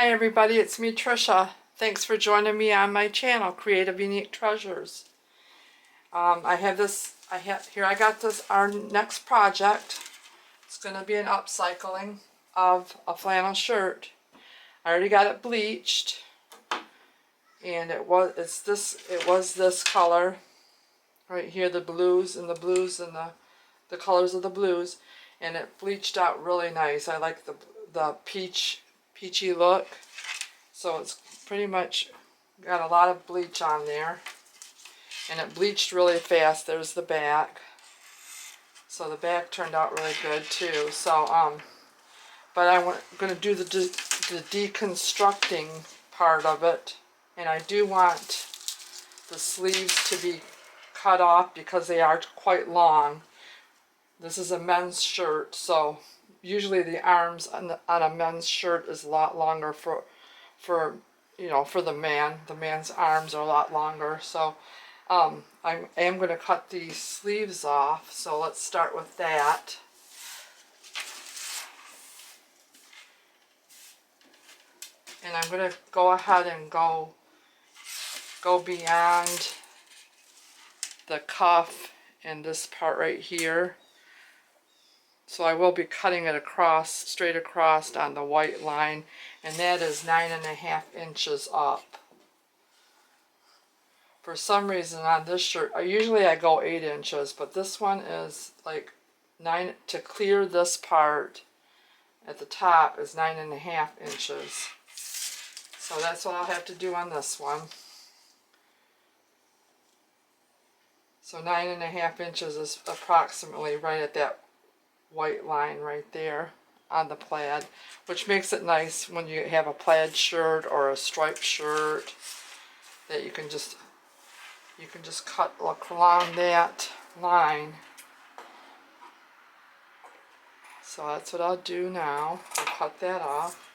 Hi everybody, it's me Trisha. Thanks for joining me on my channel, Creative Unique Treasures. I got this, our next project. It's going to be an upcycling of a flannel shirt. I already got it bleached, and it was this color right here, the blues and the colors of the blues, and it bleached out really nice. I like the peachy look. So it's pretty much got a lot of bleach on there, and it bleached really fast. There's the back. So the back turned out really good too. So but I'm going to do the deconstructing part of it, and I do want the sleeves to be cut off because they are quite long. This is a men's shirt, so usually the arms on a men's shirt is a lot longer for for the man. The man's arms are a lot longer. So I am going to cut these sleeves off. So let's start with that. And I'm going to go ahead and go beyond the cuff and this part right here. So I will be cutting it across, straight across on the white line, and that is 9.5 inches up. For some reason on this shirt, usually I go 8 inches, but this one is like 9, to clear this part at the top is 9.5 inches. So that's what I'll have to do on this one. So 9.5 inches is approximately right at that white line right there on the plaid, which makes it nice when you have a plaid shirt or a striped shirt that you can just cut along that line. So that's what I'll do now. I'll cut that off,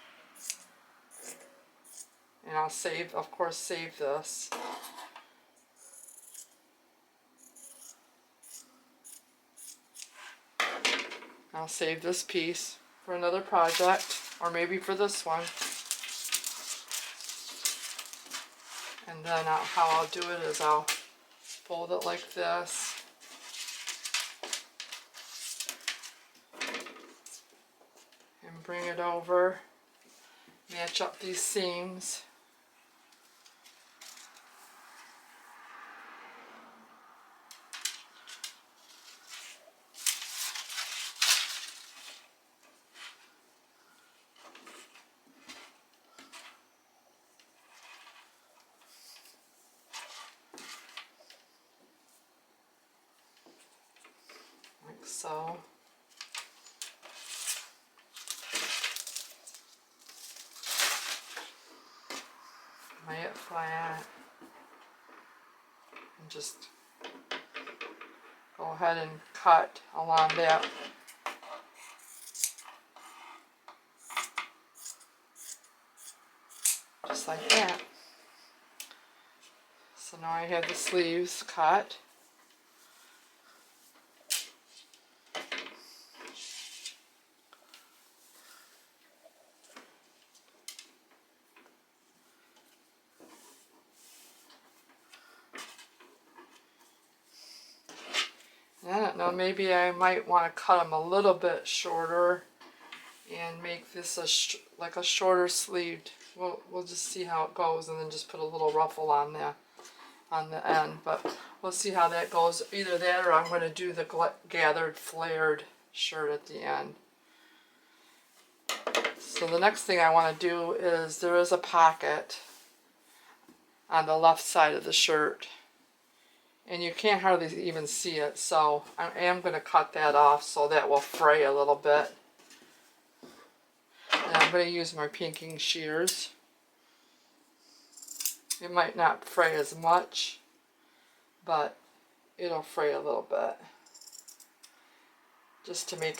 and I'll of course save this. I'll save this piece for another project, or maybe for this one. And then how I'll do it is I'll fold it like this. And bring it over, match up these seams. Like so. Lay it flat and just go ahead and cut along that. Just like that. So now I have the sleeves cut. I don't know, maybe I might want to cut them a little bit shorter and make this like a shorter sleeved. We'll just see how it goes, and then just put a little ruffle on the end. But we'll see how that goes. Either that, or I'm going to do the gathered flared shirt at the end. So the next thing I want to do is, there is a pocket on the left side of the shirt, and you can't hardly even see it, so I am going to cut that off so that will fray a little bit. And I'm going to use my pinking shears. It might not fray as much, but it'll fray a little bit, just to make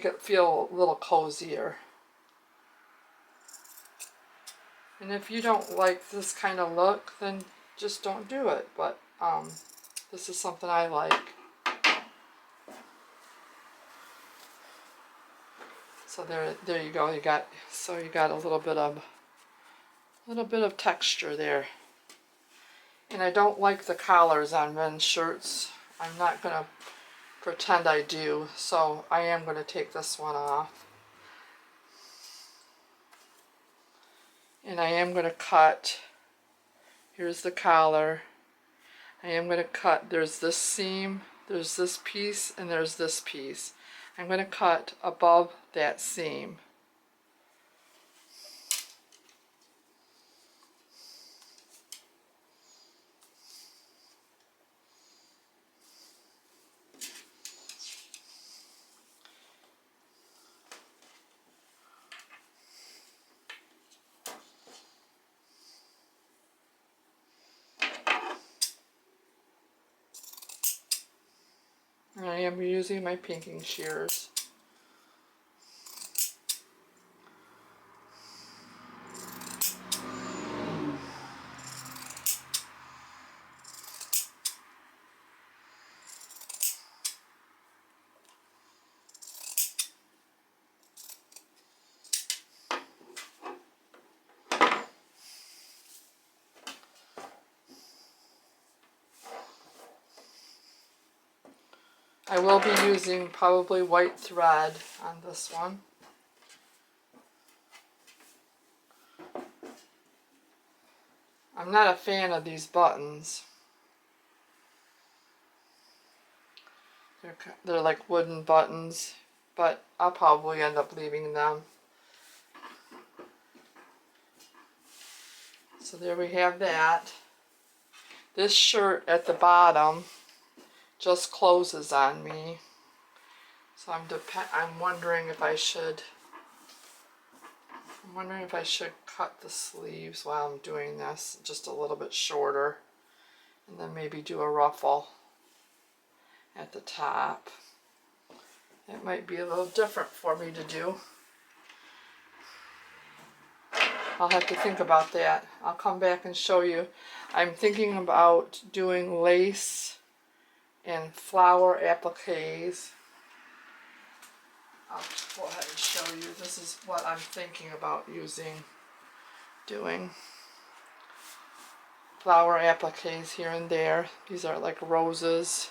it feel a little cozier. And if you don't like this kind of look, then just don't do it, but this is something I like. So there you go. You got a little bit of texture there. And I don't like the collars on men's shirts. I'm not gonna pretend I do, so I am gonna take this one off. And I am gonna cut. Here's the collar. I am gonna cut. There's this seam, there's this piece, and there's this piece. I'm gonna cut above that seam. I am using my pinking shears. I will be using probably white thread on this one. I'm not a fan of these buttons. They're like wooden buttons, but I'll probably end up leaving them. So there we have that. This shirt at the bottom just closes on me. So I'm wondering if I should cut the sleeves while I'm doing this just a little bit shorter, and then maybe do a ruffle at the top. It might be a little different for me to do. I'll have to think about that. I'll come back and show you. I'm thinking about doing lace and flower appliques. I'll go ahead and show you. This is what I'm thinking about doing. Flower appliques here and there. These are like roses.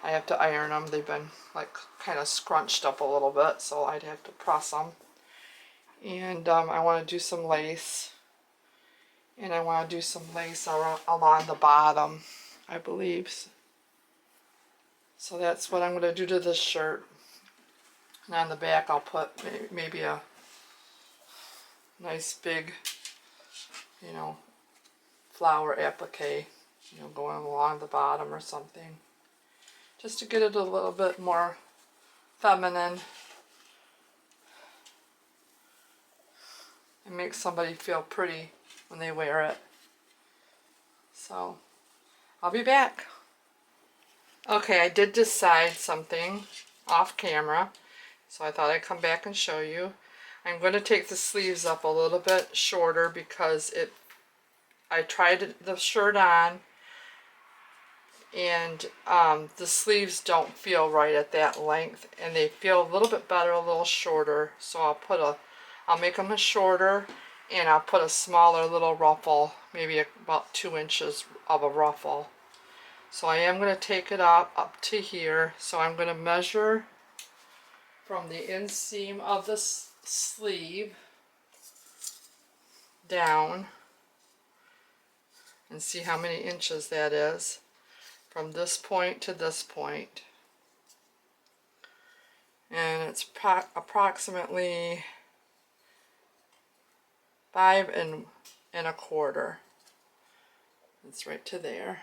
I have to iron them. They've been like kind of scrunched up a little bit, so I'd have to press them. And I want to do some lace. And I want to do some lace along the bottom, I believe. So that's what I'm going to do to this shirt. And on the back I'll put maybe a nice big, flower applique, going along the bottom or something. Just to get it a little bit more feminine. And make somebody feel pretty when they wear it. So, I'll be back. Okay, I did decide something off camera, so I thought I'd come back and show you. I'm going to take the sleeves up a little bit shorter because I tried the shirt on, and the sleeves don't feel right at that length, and they feel a little bit better a little shorter. So I'll make them a shorter, and I'll put a smaller little ruffle, maybe about 2 inches of a ruffle. So I am going to take it up to here. So I'm going to measure from the inseam of the sleeve down and see how many inches that is from this point to this point. And it's approximately 5 1/4. It's right to there.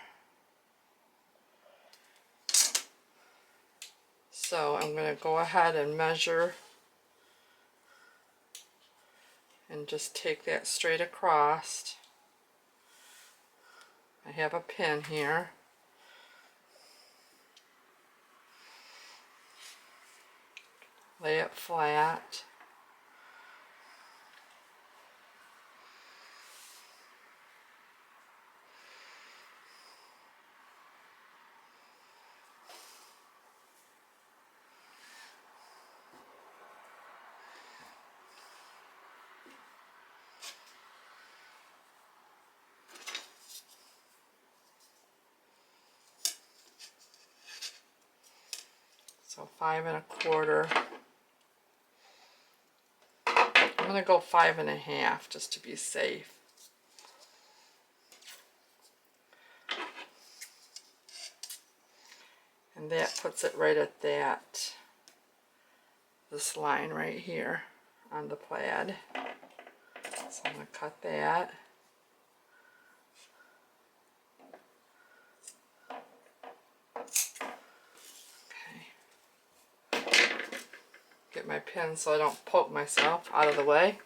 So I'm going to go ahead and measure and just take that straight across. I have a pin here. Lay it flat. So 5 1/4. I'm going to go 5 1/2 just to be safe. And that puts it right at this line right here on the plaid. So I'm going to cut that. Okay. Get my pin so I don't poke myself out of the way.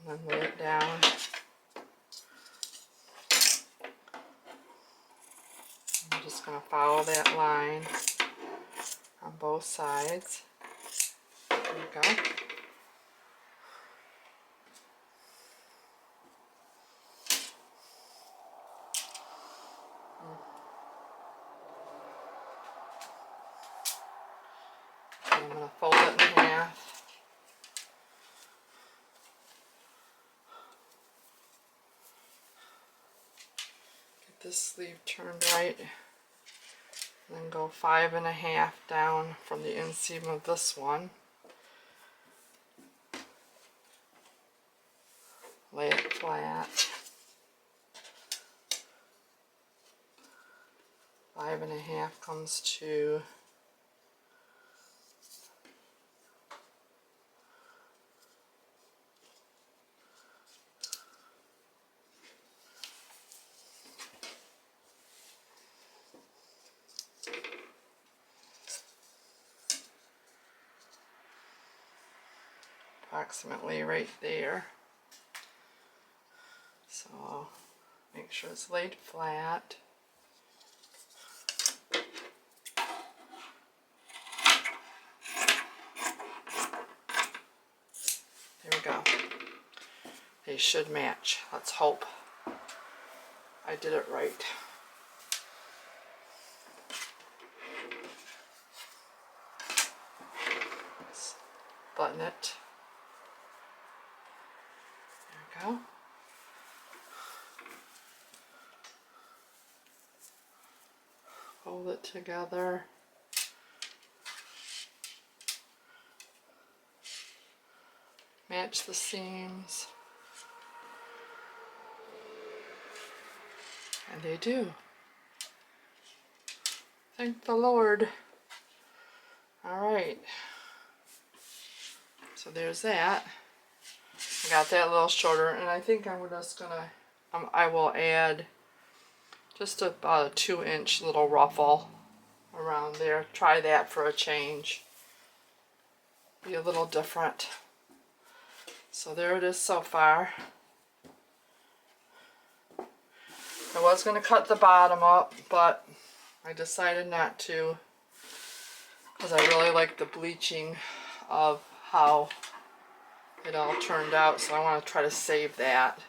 And then lay it down. I'm just going to follow that line on both sides. There we go. And I'm going to fold it in half. Get this sleeve turned right. And then go 5 1/2 down from the inseam of this one. Lay it flat. 5 1/2 comes to approximately right there. So I'll make sure it's laid flat. There we go. They should match. Let's hope I did it right. Let's button it. There we go. Hold it together. Match the seams. And they do. Thank the Lord. Alright. So there's that. I got that a little shorter, and I think I'm just gonna, I will add just about a 2-inch little ruffle around there. Try that for a change. Be a little different. So there it is so far. I was going to cut the bottom up, but I decided not to because I really like the bleaching of how it all turned out, so I want to try to save that.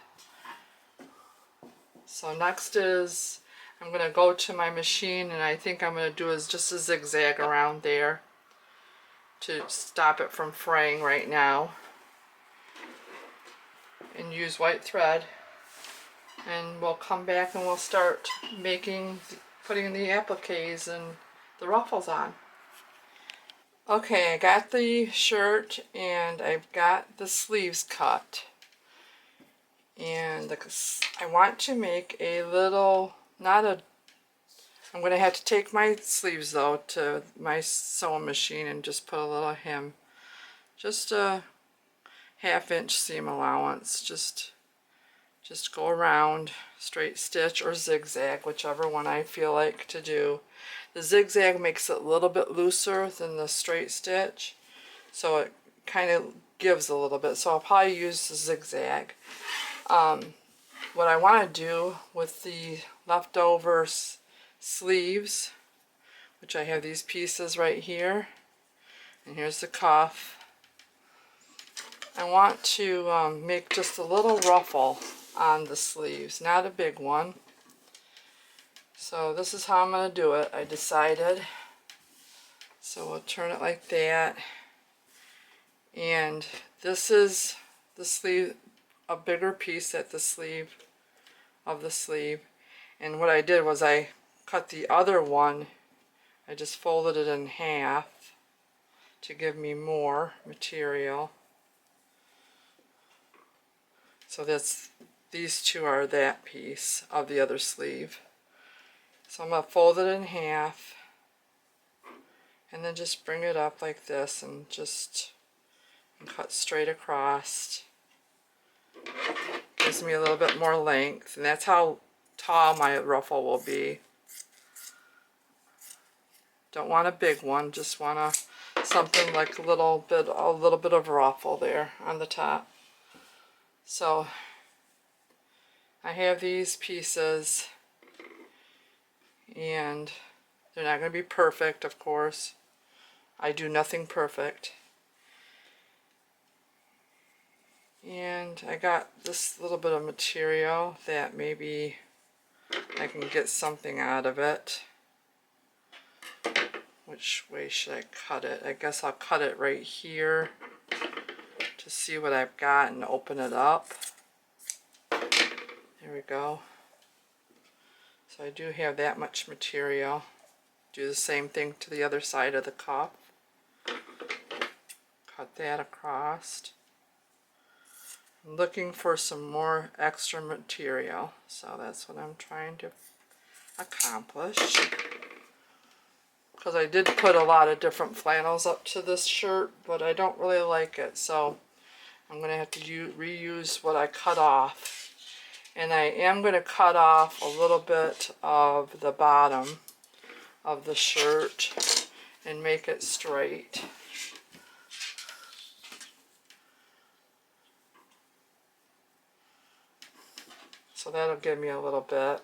So next is I'm going to go to my machine, and I think I'm going to do is just a zigzag around there to stop it from fraying right now, and use white thread. And we'll come back and we'll start putting the appliques and the ruffles on. Okay, I got the shirt and I've got the sleeves cut. And I want to make a little, I'm going to have to take my sleeves though to my sewing machine and just put a little hem. Just a 1/2 inch seam allowance. Just go around, straight stitch or zigzag, whichever one I feel like to do. The zigzag makes it a little bit looser than the straight stitch, so it kind of gives a little bit. So I'll probably use the zigzag. What I want to do with the leftover sleeves, which I have these pieces right here, and here's the cuff. I want to make just a little ruffle on the sleeves, not a big one. So this is how I'm going to do it, I decided. So we'll turn it like that. And this is the sleeve, a bigger piece at the sleeve of the sleeve. And what I did was I cut the other one, I just folded it in half to give me more material. So these two are that piece of the other sleeve. So I'm going to fold it in half and then just bring it up like this and just cut straight across. Gives me a little bit more length, and that's how tall my ruffle will be. Don't want a big one, just want something like a little bit of ruffle there on the top. So I have these pieces, and they're not going to be perfect, of course. I do nothing perfect. And I got this little bit of material that maybe I can get something out of it. Which way should I cut it? I guess I'll cut it right here to see what I've got and open it up. There we go. So I do have that much material. Do the same thing to the other side of the cup. Cut that across. I'm looking for some more extra material, so that's what I'm trying to accomplish. Because I did put a lot of different flannels up to this shirt, but I don't really like it, so I'm going to have to reuse what I cut off. And I am going to cut off a little bit of the bottom of the shirt and make it straight. So that'll give me a little bit.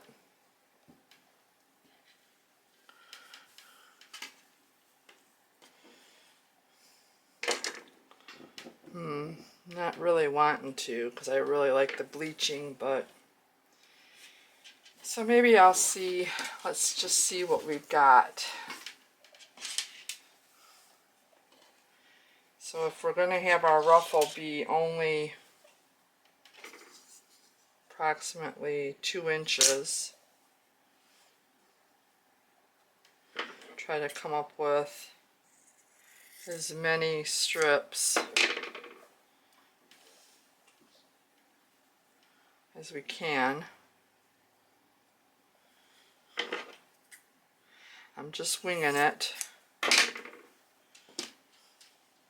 Not really wanting to, because I really like the bleaching, but so maybe I'll see. Let's just see what we've got. So if we're going to have our ruffle be only approximately 2 inches, try to come up with as many strips as we can. I'm just winging it.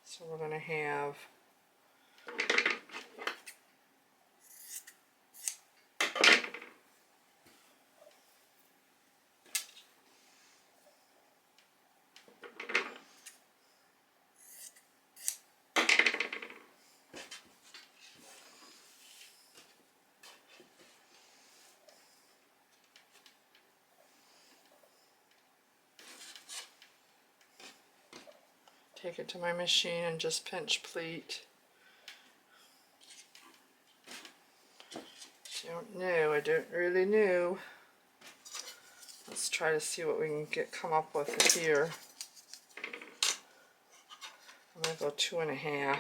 So we're going to have take it to my machine and just pinch pleat. I don't really know. Let's try to see what we can come up with here. I'm going to go 2.5.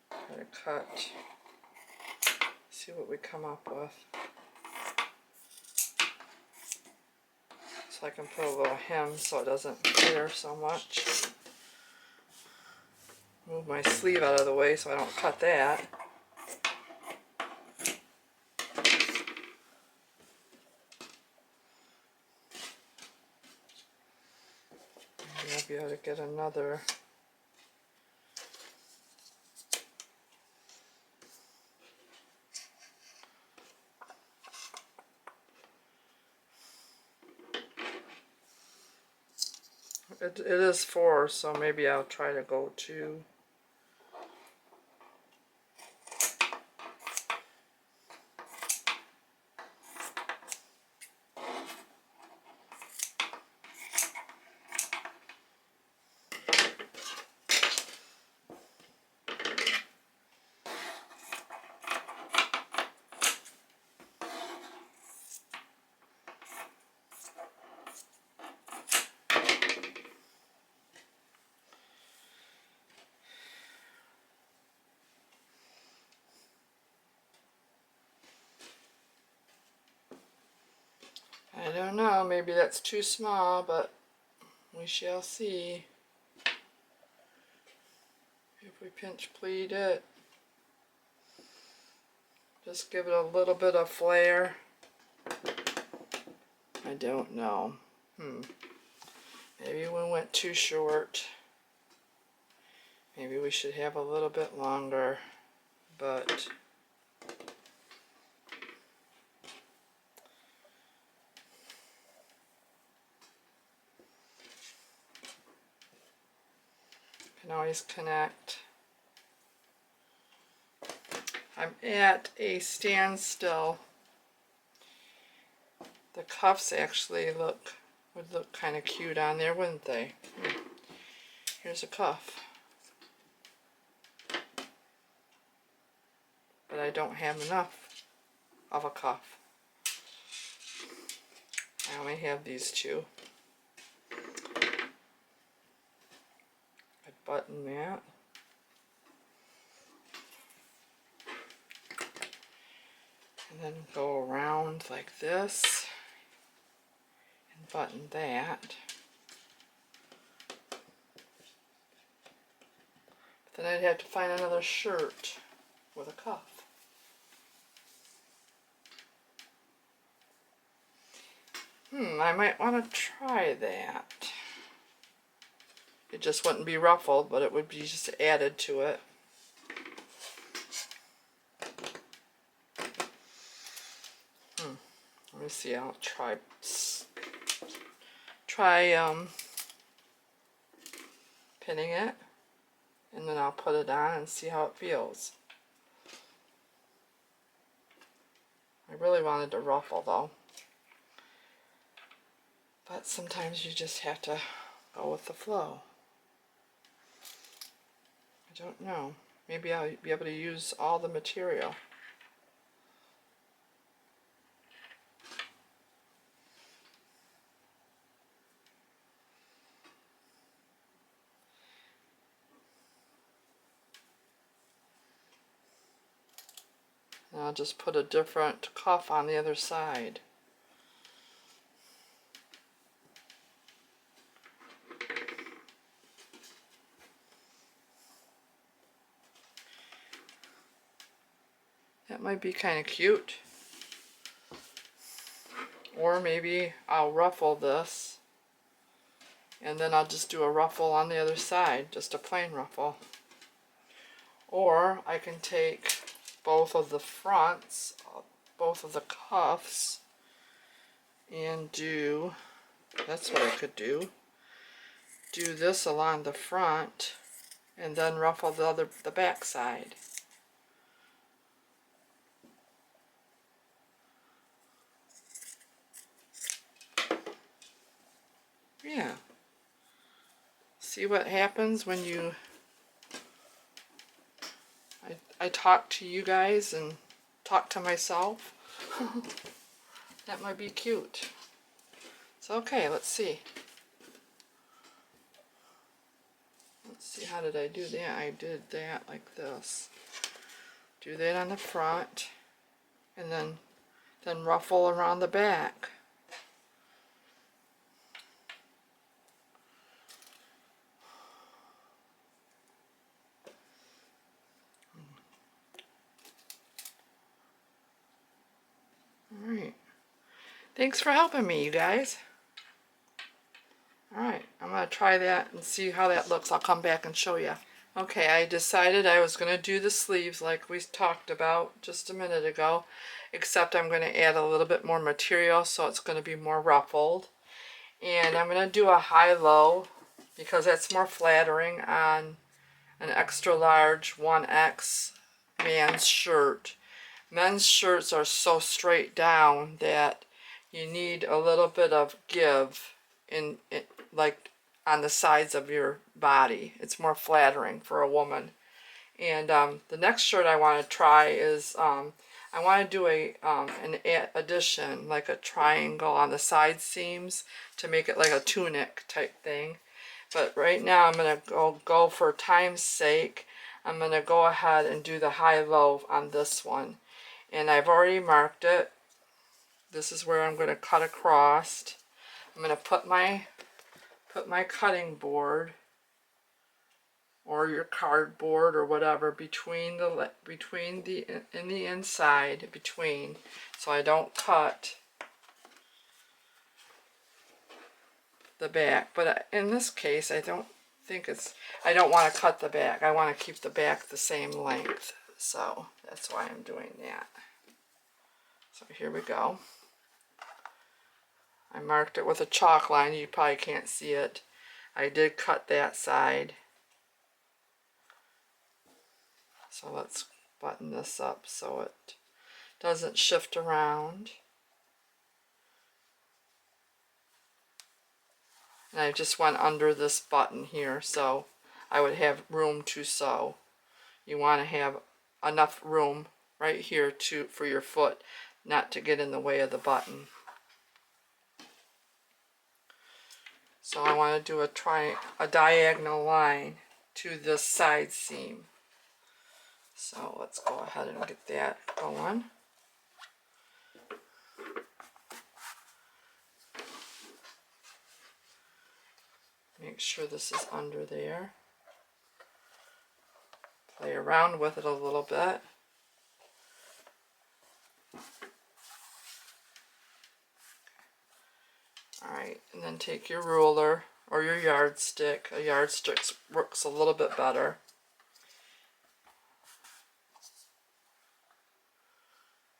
Try to cut. See what we come up with. So I can put a little hem so it doesn't tear so much. Move my sleeve out of the way so I don't cut that. Maybe I'll be able to get another. It is 4, so maybe I'll try to go 2. don't know, maybe that's too small, but we shall see. If we pinch pleat it, just give it a little bit of flare. I don't know. Maybe we went too short. Maybe we should have a little bit longer, but can always connect. I'm at a standstill. The cuffs actually would look kind of cute on there, wouldn't they? Here's a cuff. But I don't have enough of a cuff. I only have these two. I'd button that. And then go around like this and button that. But then I'd have to find another shirt with a cuff. I might want to try that. It just wouldn't be ruffled, but it would be just added to it. Let me see, I'll try pinning it, and then I'll put it on and see how it feels. I really wanted to ruffle though. But sometimes you just have to go with the flow. I don't know. Maybe I'll be able to use all the material. And I'll just put a different cuff on the other side. That might be kind of cute. Or maybe I'll ruffle this and then I'll just do a ruffle on the other side, just a plain ruffle. Or I can take both of the fronts, both of the cuffs, and do, that's what I could do this along the front and then ruffle the back side. Yeah. See what happens when you I talk to you guys and talk to myself. That might be cute. So okay, let's see. Let's see, how did I do that? I did that like this. Do that on the front and then ruffle around the back. Alright. Thanks for helping me, you guys. Alright, I'm going to try that and see how that looks. I'll come back and show you. Okay, I decided I was going to do the sleeves like we talked about just a minute ago, except I'm going to add a little bit more material so it's going to be more ruffled. And I'm going to do a high-low because that's more flattering on an extra large 1X man's shirt. Men's shirts are so straight down that you need a little bit of give in like on the sides of your body. It's more flattering for a woman. And the next shirt I want to try is I want to do an addition, like a triangle on the side seams to make it like a tunic type thing. But right now I'm going to go for time's sake. I'm going to go ahead and do the high-low on this one. And I've already marked it this is where I'm going to cut across. I'm going to put my cutting board or your cardboard or whatever between the in the inside between, so I don't cut the back. But in this case, I don't want to cut the back. I want to keep the back the same length, so that's why I'm doing that. So here we go. I marked it with a chalk line. You probably can't see it. I did cut that side. So let's button this up so it doesn't shift around. And I just went under this button here so I would have room to sew. You want to have enough room right here for your foot not to get in the way of the button. So I want to do a diagonal line to this side seam. So let's go ahead and get that going. Make sure this is under there. Play around with it a little bit. Alright, and then take your ruler or your yardstick. A yardstick works a little bit better.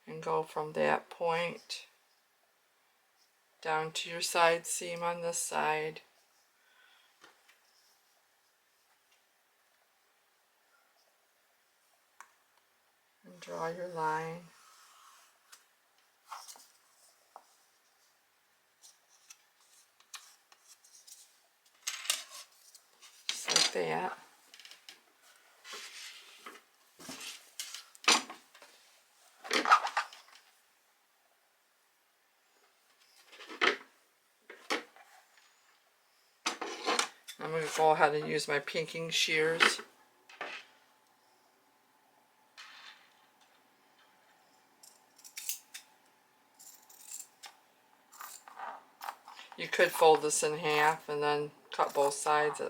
And go from that point down to your side seam on this side. And draw your line. Just like that. I'm going to go ahead and use my pinking shears. You could fold this in half and then cut both sides.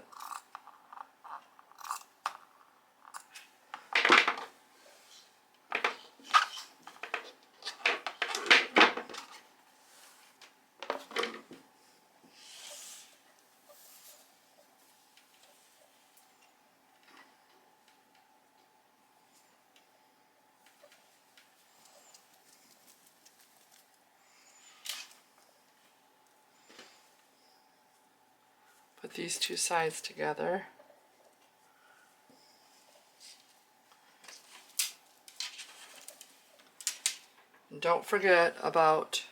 Put these two sides together. And don't forget about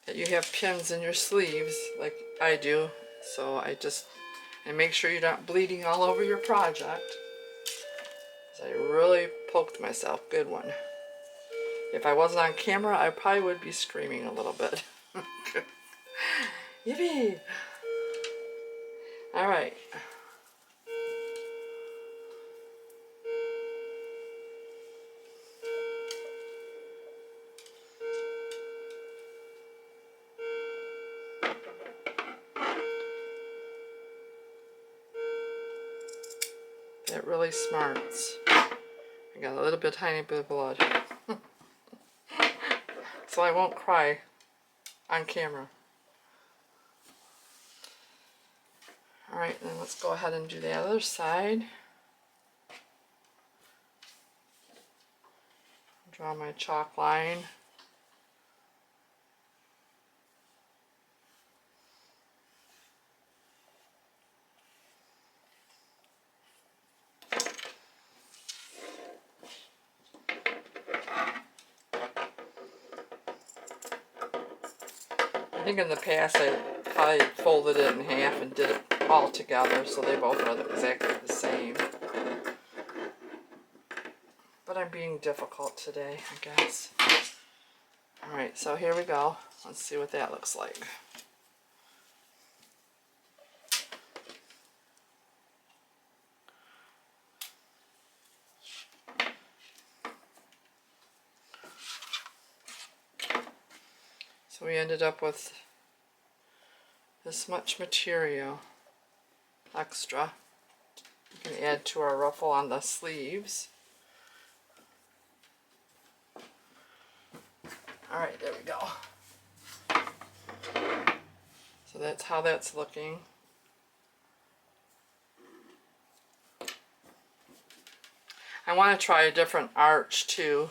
that you have pins in your sleeves like I do. So and make sure you're not bleeding all over your project. I really poked myself. Good one. If I wasn't on camera, I probably would be screaming a little bit. Yippee! Alright. That really smarts. I got a little bit, tiny bit of blood. So I won't cry on camera. Alright, then let's go ahead and do the other side. Draw my chalk line. I think in the past I folded it in half and did it all together so they both are exactly the same. But I'm being difficult today, I guess. Alright, so here we go. Let's see what that looks like. So we ended up with this much material extra. We can add to our ruffle on the sleeves. Alright, there we go. So that's how that's looking. I want to try a different arch too.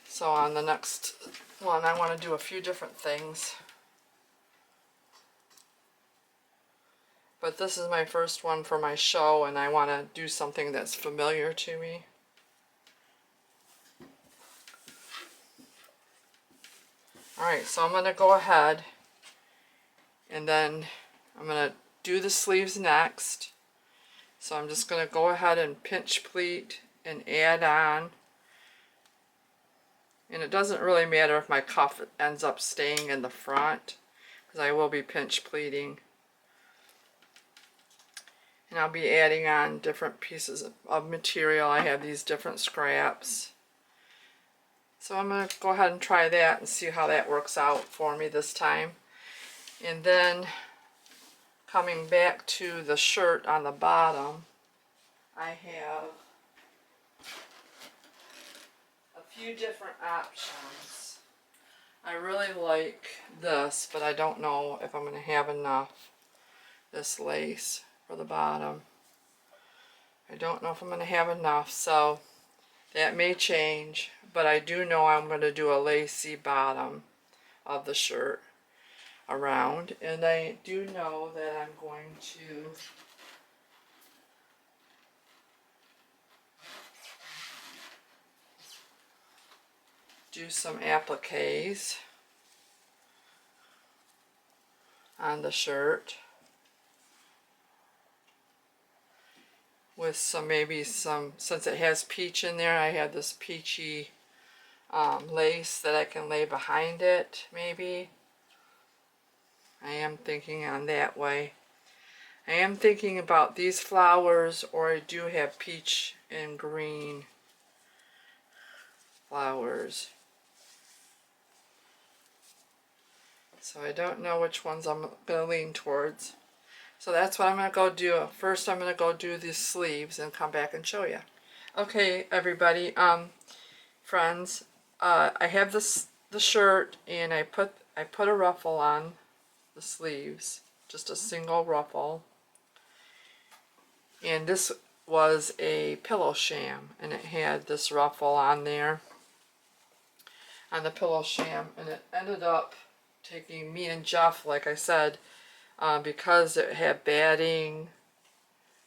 So on the next one I want to do a few different things. But this is my first one for my show and I want to do something that's familiar to me. Alright, so I'm going to go ahead and then I'm going to do the sleeves next. So I'm just going to go ahead and pinch pleat and add on. And it doesn't really matter if my cuff ends up staying in the front because I will be pinch pleating. And I'll be adding on different pieces of material. I have these different scraps. So I'm going to go ahead and try that and see how that works out for me this time. And then coming back to the shirt on the bottom, I have a few different options. I really like this, but I don't know if I'm going to have enough, this lace for the bottom. I don't know if I'm going to have enough, so that may change, but I do know I'm going to do a lacy bottom of the shirt around, and I do know that I'm going to do some appliques on the shirt with some, maybe some, since it has peach in there, I have this peachy lace that I can lay behind it, maybe. I am thinking on that way. I am thinking about these flowers, or I do have peach and green flowers. So I don't know which ones I'm going to lean towards. So that's what I'm going to go do. First I'm going to go do these sleeves and come back and show you. Okay, everybody, friends, I have the shirt, and I put a ruffle on the sleeves, just a single ruffle. And this was a pillow sham, and it had this ruffle on there on the pillow sham, and it ended up taking me and Jeff, like I said, because it had batting,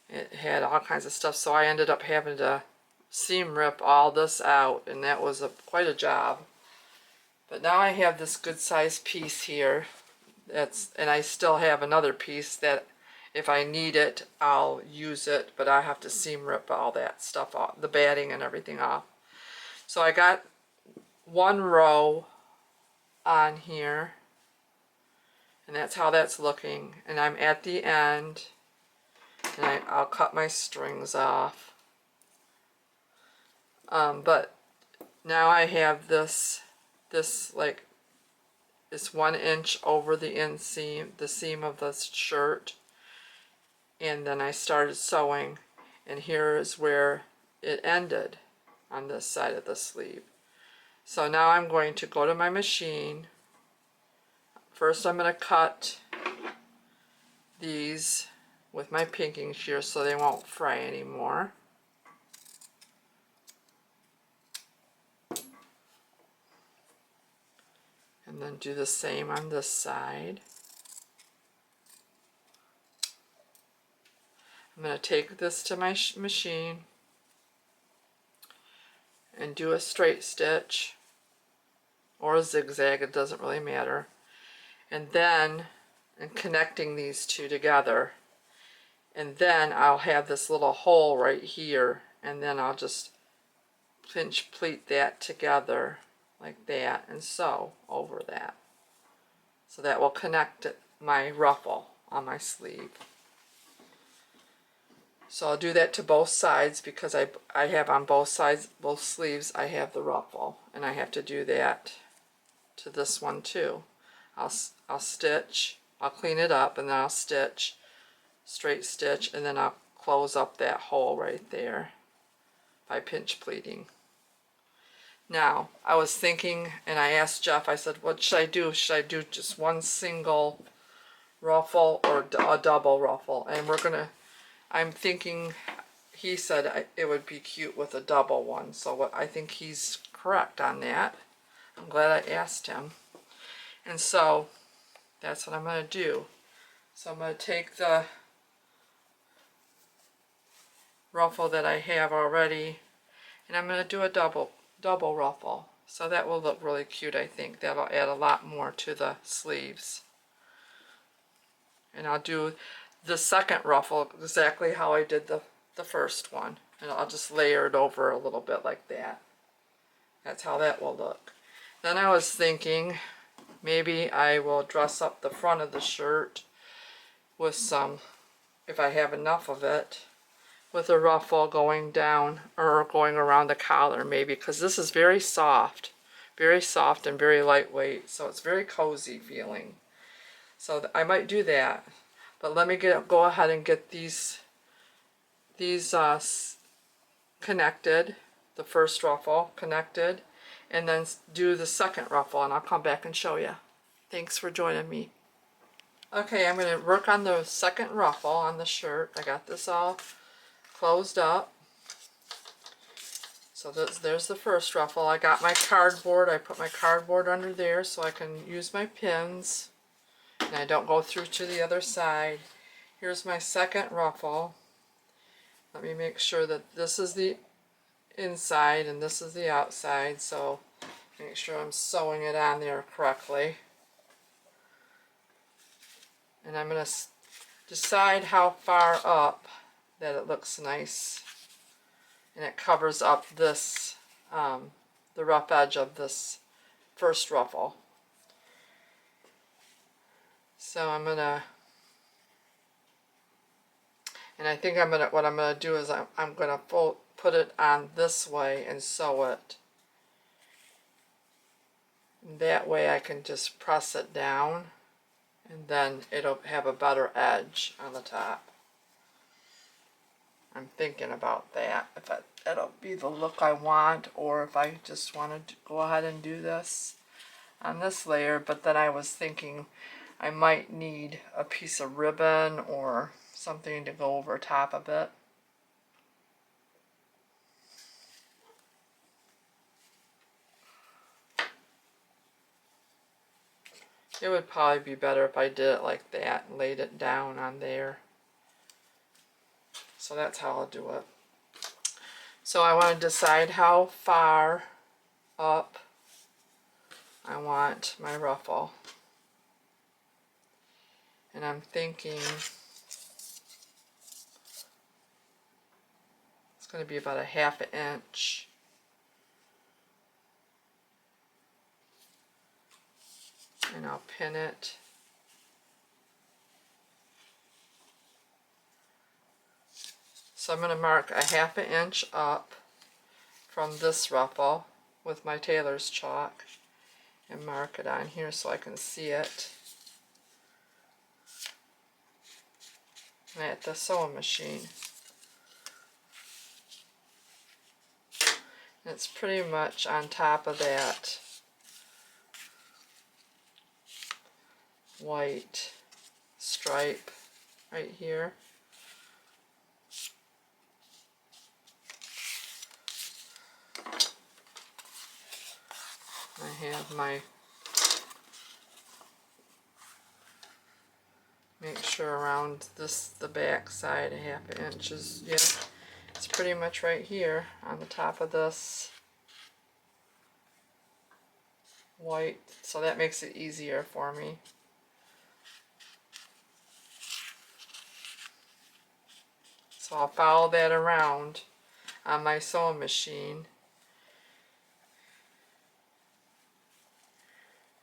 it had all kinds of stuff, so I ended up having to seam rip all this out, and that was quite a job. But now I have this good sized piece here, and I still have another piece that if I need it I'll use it, but I have to seam rip all that stuff off, the batting and everything off. So I got one row on here, and that's how that's looking, and I'm at the end, and I'll cut my strings off. But now I have this like it's 1 inch over the inseam, the seam of the shirt, and then I started sewing, and here is where it ended on this side of the sleeve. So now I'm going to go to my machine. First I'm going to cut these with my pinking shear so they won't fray anymore. And then do the same on this side. I'm going to take this to my machine and do a straight stitch or a zigzag, it doesn't really matter. And then connecting these two together, and then I'll have this little hole right here, and then I'll just pinch pleat that together like that and sew over that. So that will connect my ruffle on my sleeve. So I'll do that to both sides because I have on both sides, both sleeves, I have the ruffle, and I have to do that to this one too. I'll stitch, I'll clean it up, and then I'll stitch, straight stitch, and then I'll close up that hole right there by pinch pleating. Now, I was thinking, and I asked Jeff, I said, what should I do? Should I do just one single ruffle or a double ruffle? And I'm thinking, he said it would be cute with a double one. So what I think he's correct on that. I'm glad I asked him. And so that's what I'm going to do. So I'm going to take the ruffle that I have already, and I'm going to do a double ruffle. So that will look really cute, I think. That'll add a lot more to the sleeves. And I'll do the second ruffle exactly how I did the first one. And I'll just layer it over a little bit like that. That's how that will look. Then I was thinking maybe I will dress up the front of the shirt with some, if I have enough of it, with a ruffle going down or going around the collar maybe, because this is very soft and very lightweight, so it's very cozy feeling. So I might do that, but let me go ahead and get these connected, the first ruffle connected, and then do the second ruffle, and I'll come back and show you. Thanks for joining me. Okay, I'm going to work on the second ruffle on the shirt. I got this all closed up. So there's the first ruffle. I got my cardboard. I put my cardboard under there so I can use my pins and I don't go through to the other side. Here's my second ruffle. Let me make sure that this is the inside and this is the outside, so make sure I'm sewing it on there correctly. And I'm going to decide how far up that it looks nice and it covers up this the rough edge of this first ruffle. So I'm gonna, and I think what I'm gonna do is I'm gonna put it on this way and sew it. And that way I can just press it down and then it'll have a better edge on the top. I'm thinking about that, if that'll be the look I want, or if I just want to go ahead and do this on this layer. But then I was thinking I might need a piece of ribbon or something to go over top of it. It would probably be better if I did it like that and laid it down on there. So that's how I'll do it. So I want to decide how far up I want my ruffle. And I'm thinking it's going to be about a ½ inch. And I'll pin it. So I'm going to mark a ½ inch up from this ruffle with my tailor's chalk and mark it on here so I can see it. And at the sewing machine. And it's pretty much on top of that white stripe right here. I have my, make sure around this, the back side, a ½ inch is, yeah, it's pretty much right here on the top of this white, so that makes it easier for me. So I'll follow that around on my sewing machine.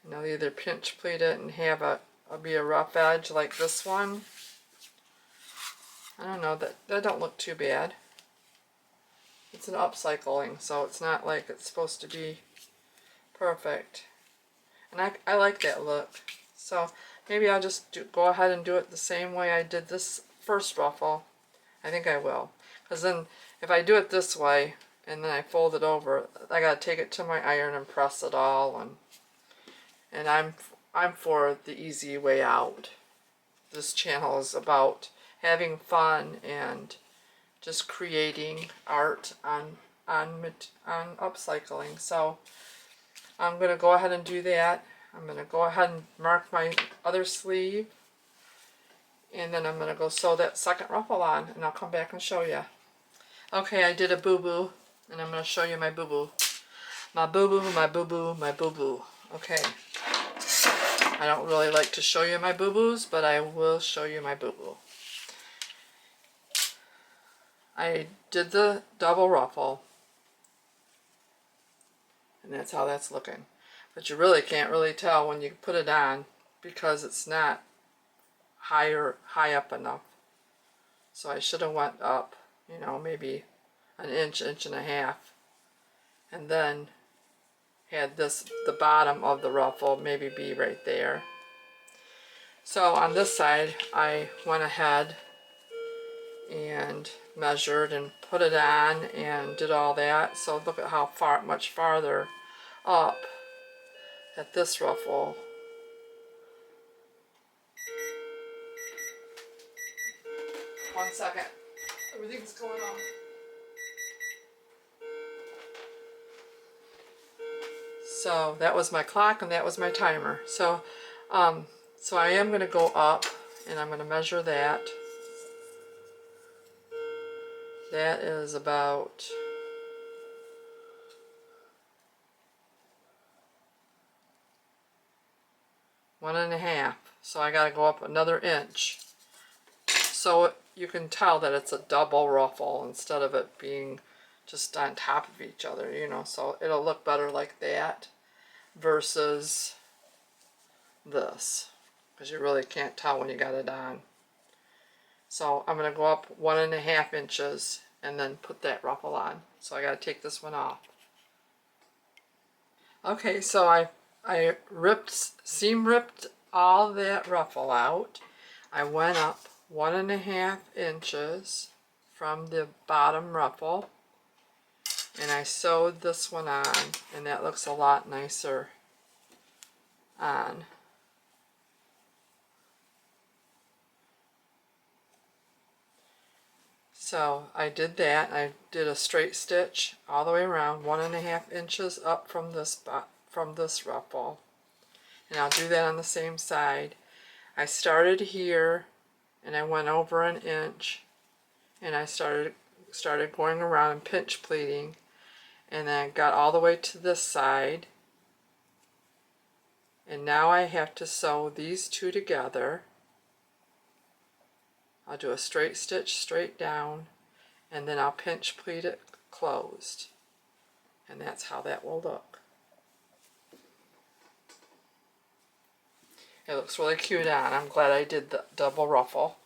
And I'll either pinch pleat it and have be a rough edge like this one. I don't know, that don't look too bad. It's an upcycling, so it's not like it's supposed to be perfect. And I like that look. So maybe I'll just go ahead and do it the same way I did this first ruffle. I think I will. Because then if I do it this way and then I fold it over, I gotta take it to my iron and press it all, and I'm for the easy way out. This channel is about having fun and just creating art on upcycling. So I'm gonna go ahead and do that. I'm gonna go ahead and mark my other sleeve, and then I'm gonna go sew that second ruffle on, and I'll come back and show you. Okay, I did a boo-boo, and I'm gonna show you my boo-boo. My boo-boo, my boo-boo, my boo-boo. Okay. I don't really like to show you my boo-boos, but I will show you my boo-boo. I did the double ruffle, and that's how that's looking. But you really can't really tell when you put it on because it's not high up enough. So I should have went up, you know, maybe an inch and a half, and then had this, the bottom of the ruffle maybe be right there. So on this side I went ahead and measured and put it on and did all that. So look at how much farther up at this ruffle. One second, everything's going on. So that was my clock and that was my timer. So so I am going to go up and I'm going to measure that. That is about 1.5. So I got to go up another inch. So you can tell that it's a double ruffle instead of it being just on top of each other, you know. So it'll look better like that versus this, because you really can't tell when you got it on. So I'm going to go up 1.5 inches and then put that ruffle on. So I got to take this one off. Okay, so I seam ripped all that ruffle out. I went up 1.5 inches from the bottom ruffle, and I sewed this one on, and that looks a lot nicer on. So I did that. I did a straight stitch all the way around, 1.5 inches up from this ruffle, and I'll do that on the same side. I started here and I went over an inch, and I started going around and pinch pleating, and then got all the way to this side, and now I have to sew these two together. I'll do a straight stitch straight down, and then I'll pinch pleat it closed, and that's how that will look. It looks really cute on. I'm glad I did the double ruffle.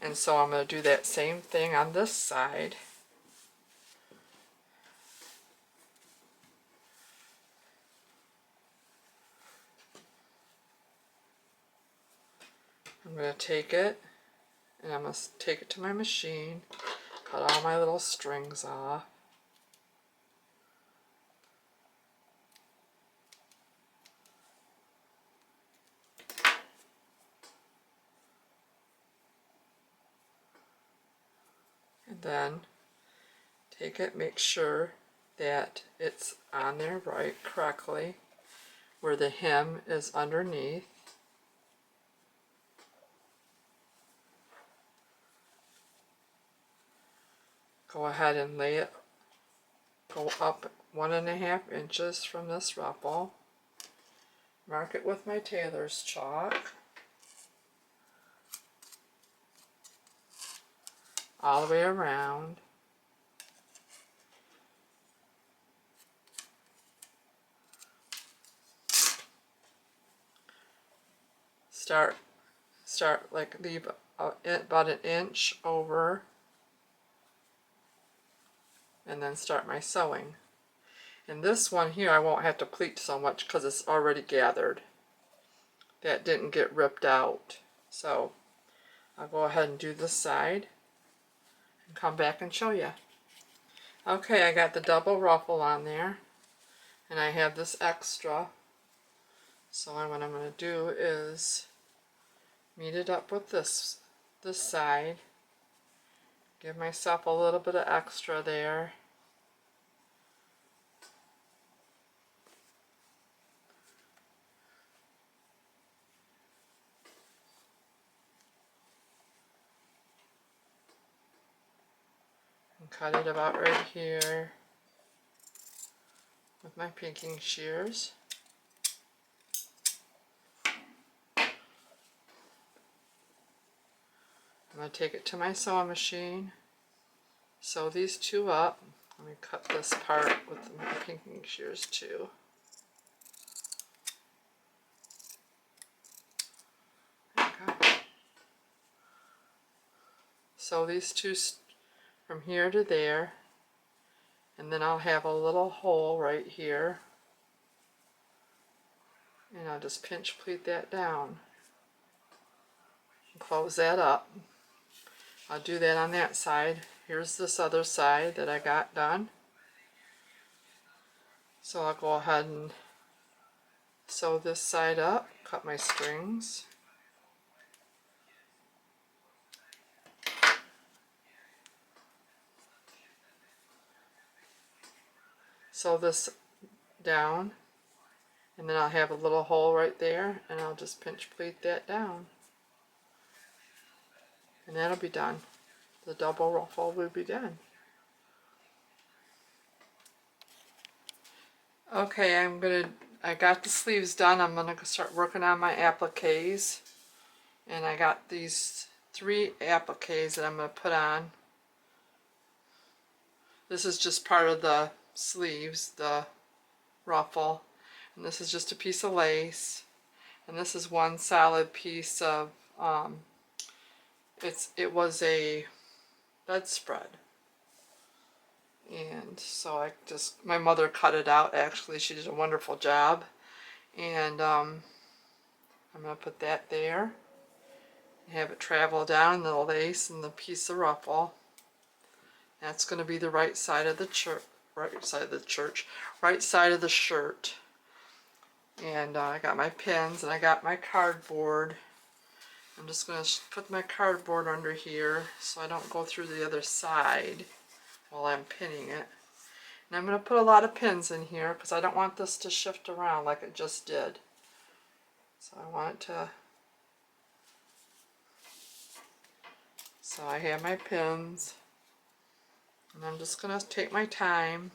And so I'm going to do that same thing on this side. I'm going to take it, and I'm going to take it to my machine, cut all my little strings off. And then take it, make sure that it's on there correctly, where the hem is underneath. Go ahead and lay it, go up 1.5 inches from this ruffle. Mark it with my tailor's chalk. All the way around. Start like leave about an inch over, and then start my sewing. And this one here I won't have to pleat so much because it's already gathered. That didn't get ripped out. So I'll go ahead and do this side and come back and show you. Okay, I got the double ruffle on there, and I have this extra. So what I'm going to do is meet it up with this side. Give myself a little bit of extra there. And cut it about right here with my pinking shears. I'm going to take it to my sewing machine, sew these two up. Let me cut this part with my pinking shears too. There we go. Sew these two from here to there, and then I'll have a little hole right here, and I'll just pinch pleat that down and close that up. I'll do that on that side. Here's this other side that I got done. So I'll go ahead and sew this side up, cut my strings. Sew this down, and then I'll have a little hole right there, and I'll just pinch pleat that down. And that'll be done. The double ruffle will be done. Okay, I got the sleeves done. I'm gonna start working on my appliques. And I got these 3 appliques that I'm gonna put on. This is just part of the sleeves, the ruffle. And this is just a piece of lace. And this is one solid piece of, it was a bedspread. And so my mother cut it out actually. She did a wonderful job. And I'm going to put that there. And have it travel down the lace and the piece of ruffle. That's going to be the right side of the right side of the shirt. And I got my pins and I got my cardboard. I'm just going to put my cardboard under here so I don't go through the other side while I'm pinning it. And I'm going to put a lot of pins in here because I don't want this to shift around like it just did. So I want it to... So I have my pins. And I'm just going to take my time.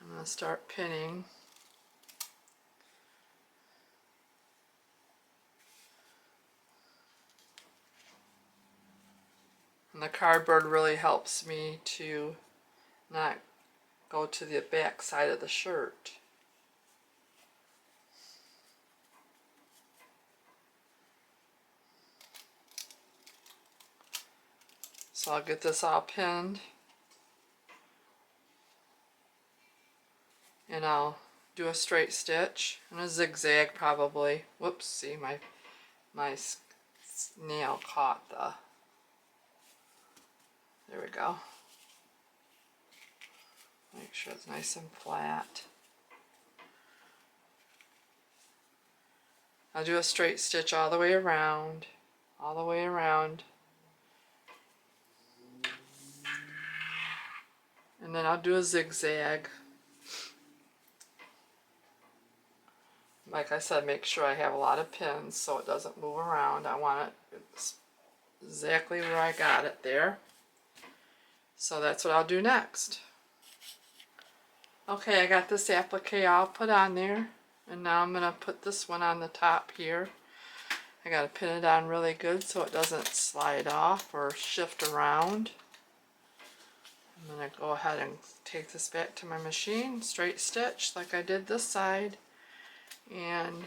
I'm going to start pinning. And the cardboard really helps me to not go to the back side of the shirt. So I'll get this all pinned. And I'll do a straight stitch and a zigzag probably. Whoops, see my nail caught the... There we go. Make sure it's nice and flat. I'll do a straight stitch all the way around. All the way around. And then I'll do a zigzag. Like I said, make sure I have a lot of pins so it doesn't move around. I want it exactly where I got it there. So that's what I'll do next. Okay, I got this applique all put on there. And now I'm going to put this one on the top here. I got to pin it on really good so it doesn't slide off or shift around. I'm going to go ahead and take this back to my machine, straight stitch like I did this side. And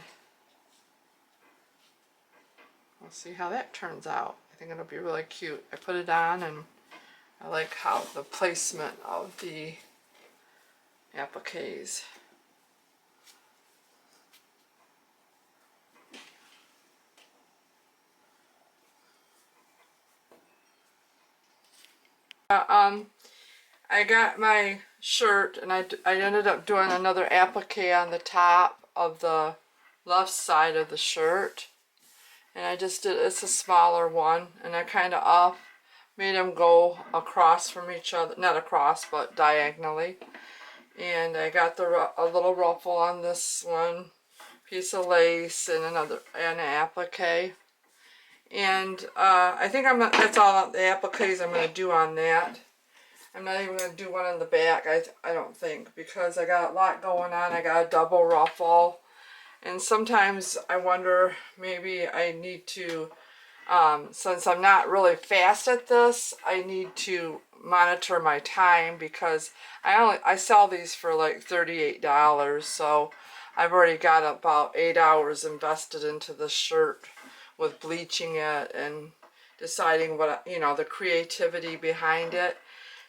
we'll see how that turns out. I think it'll be really cute. I put it on and I like how the placement of the appliques. I got my shirt and I ended up doing another applique on the top of the left side of the shirt. And I just did, it's a smaller one, and I kind of made them go across from each other, not across, but diagonally. And I got a little ruffle on this one, piece of lace, and an applique. And I think that's all the appliques I'm going to do on that. I'm not even going to do one in the back, I don't think, because I got a lot going on. I got a double ruffle, and sometimes I wonder, maybe I need to, since I'm not really fast at this, I need to monitor my time, because I sell these for like $38, so I've already got about 8 hours invested into this shirt with bleaching it and deciding what, the creativity behind it.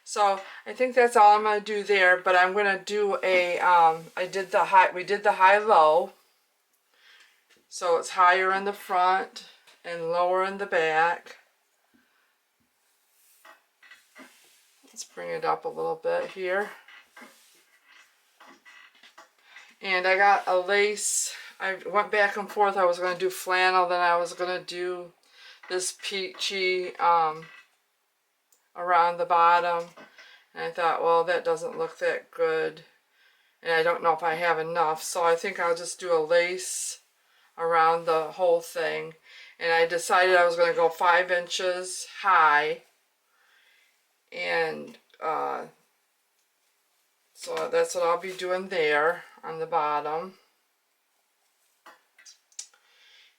So I think that's all I'm going to do there, but I'm going to do we did the high-low. So it's higher in the front and lower in the back. Let's bring it up a little bit here. And I got a lace. I went back and forth. I was going to do flannel, then I was going to do this peachy around the bottom. And I thought, well, that doesn't look that good. And I don't know if I have enough. So I think I'll just do a lace around the whole thing. And I decided I was going to go 5 inches high. And so that's what I'll be doing there on the bottom.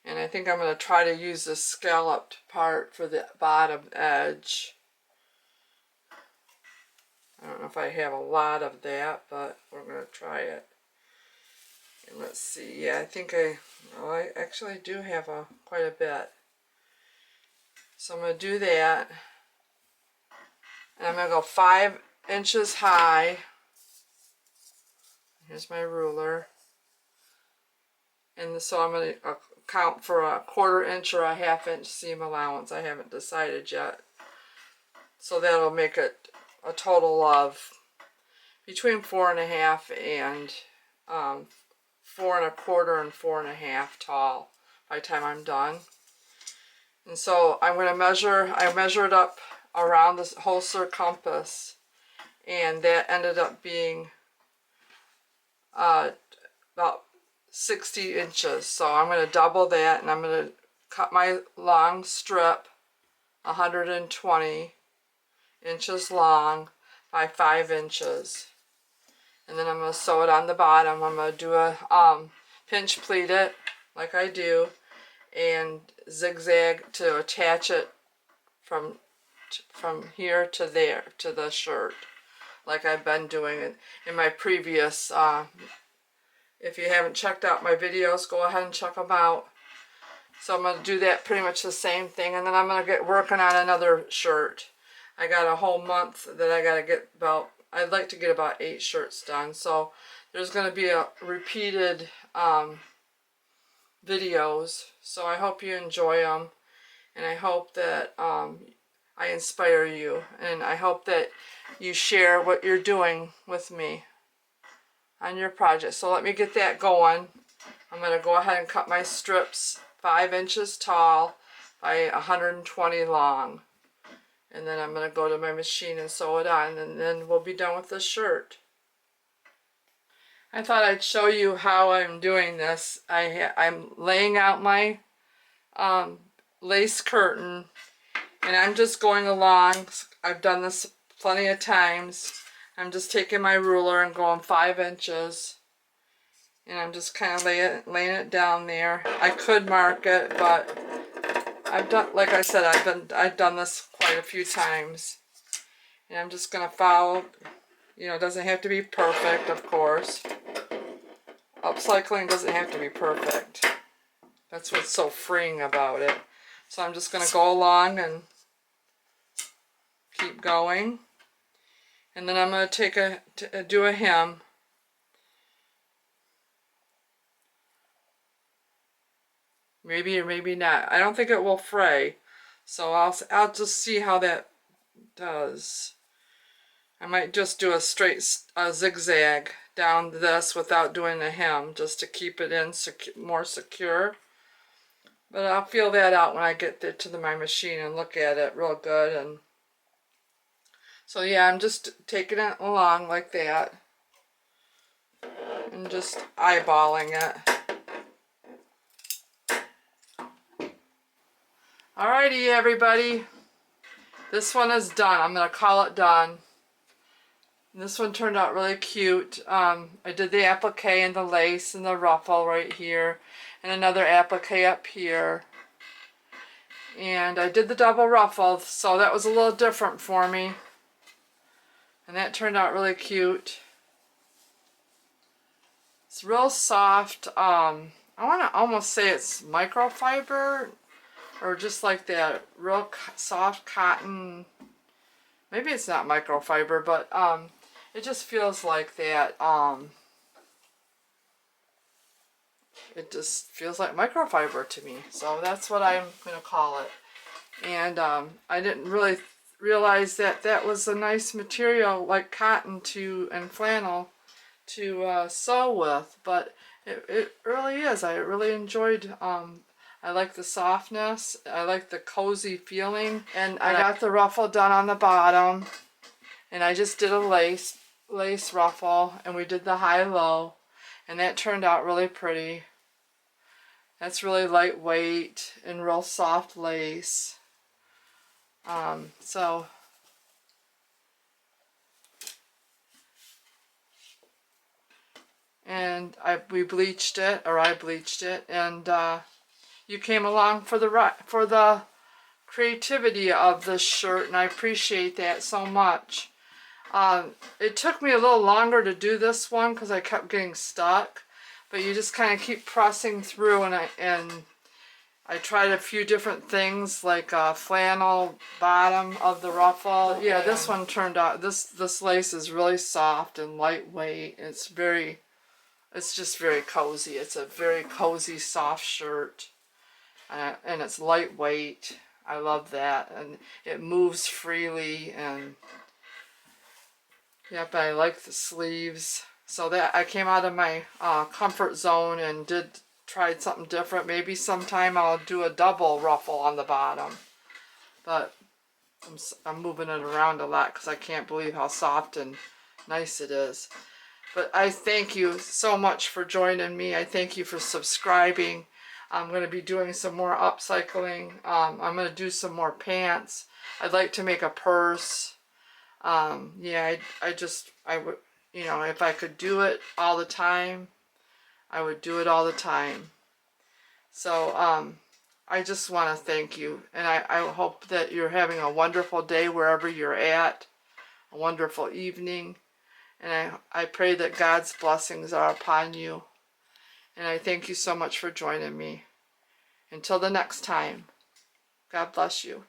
And I think I'm going to try to use the scalloped part for the bottom edge. I don't know if I have a lot of that, but we're going to try it. And let's see. Yeah, I think I actually do have quite a bit. So I'm going to do that. And I'm going to go 5 inches high. Here's my ruler. And so I'm going to count for a 1/4 inch or a 1/2 inch seam allowance. I haven't decided yet. So that'll make it a total of between 4.5 and 4 1/4 and 4.5 tall by the time I'm done. And so I'm going to measure, I measured up around this whole circumference, and that ended up being about 60 inches. So I'm going to double that, and I'm going to cut my long strip 120 inches long by 5 inches. And then I'm going to sew it on the bottom. I'm going to do a pinch pleat it like I do, and zigzag to attach it from here to there to the shirt, like I've been doing it in my previous. If you haven't checked out my videos, go ahead and check them out. So I'm going to do that pretty much the same thing, and then I'm going to get working on another shirt. I got a whole month that I got to get about. I'd like to get about 8 shirts done. So there's going to be a repeated videos. So I hope you enjoy them, and I hope that I inspire you, and I hope that you share what you're doing with me on your project. So let me get that going. I'm going to go ahead and cut my strips 5 inches tall by 120 long. And then I'm going to go to my machine and sew it on, and then we'll be done with this shirt. I thought I'd show you how I'm doing this. I'm laying out my lace curtain, and I'm just going along. I've done this plenty of times. I'm just taking my ruler and going 5 inches, and I'm just kind of laying it down there. I could mark it, but I've done, like I said, I've done this quite a few times, and I'm just gonna follow. It doesn't have to be perfect, of course. Upcycling doesn't have to be perfect. That's what's so freeing about it. So I'm just gonna go along and keep going, and then I'm gonna do a hem Maybe or maybe not. I don't think it will fray. So I'll just see how that does. I might just do a straight zigzag down this without doing a hem, just to keep it in more secure. But I'll feel that out when I get it to my machine and look at it real good. And so yeah, I'm just taking it along like that and just eyeballing it. Alrighty, everybody. This one is done. I'm going to call it done. This one turned out really cute. I did the applique and the lace and the ruffle right here, and another applique up here. And I did the double ruffle, so that was a little different for me. And that turned out really cute. It's real soft. I want to almost say it's microfiber, or just like that real soft cotton. Maybe it's not microfiber, but it just feels like that. It just feels like microfiber to me. So that's what I'm going to call it. And I didn't really realize that that was a nice material like cotton and flannel to sew with. But it really is. I really enjoyed I like the softness. I like the cozy feeling. And I got the ruffle done on the bottom. And I just did a lace ruffle. And we did the high-low. And that turned out really pretty. That's really lightweight and real soft lace. And we bleached it, or I bleached it, and you came along for the creativity of this shirt, and I appreciate that so much. It took me a little longer to do this one because I kept getting stuck, but you just kind of keep pressing through, and I tried a few different things like a flannel bottom of the ruffle. But yeah, this one turned out, this lace is really soft and lightweight. It's just very cozy. It's a very cozy, soft shirt. And it's lightweight. I love that. And it moves freely. And yep, I like the sleeves. So that I came out of my comfort zone and tried something different. Maybe sometime I'll do a double ruffle on the bottom. But I'm moving it around a lot because I can't believe how soft and nice it is. But I thank you so much for joining me. I thank you for subscribing. I'm going to be doing some more upcycling. I'm going to do some more pants. I'd like to make a purse. Yeah, I would, you know, if I could do it all the time, I would do it all the time. So, I just want to thank you. And I hope that you're having a wonderful day wherever you're at. A wonderful evening. And I pray that God's blessings are upon you. And I thank you so much for joining me. Until the next time, God bless you.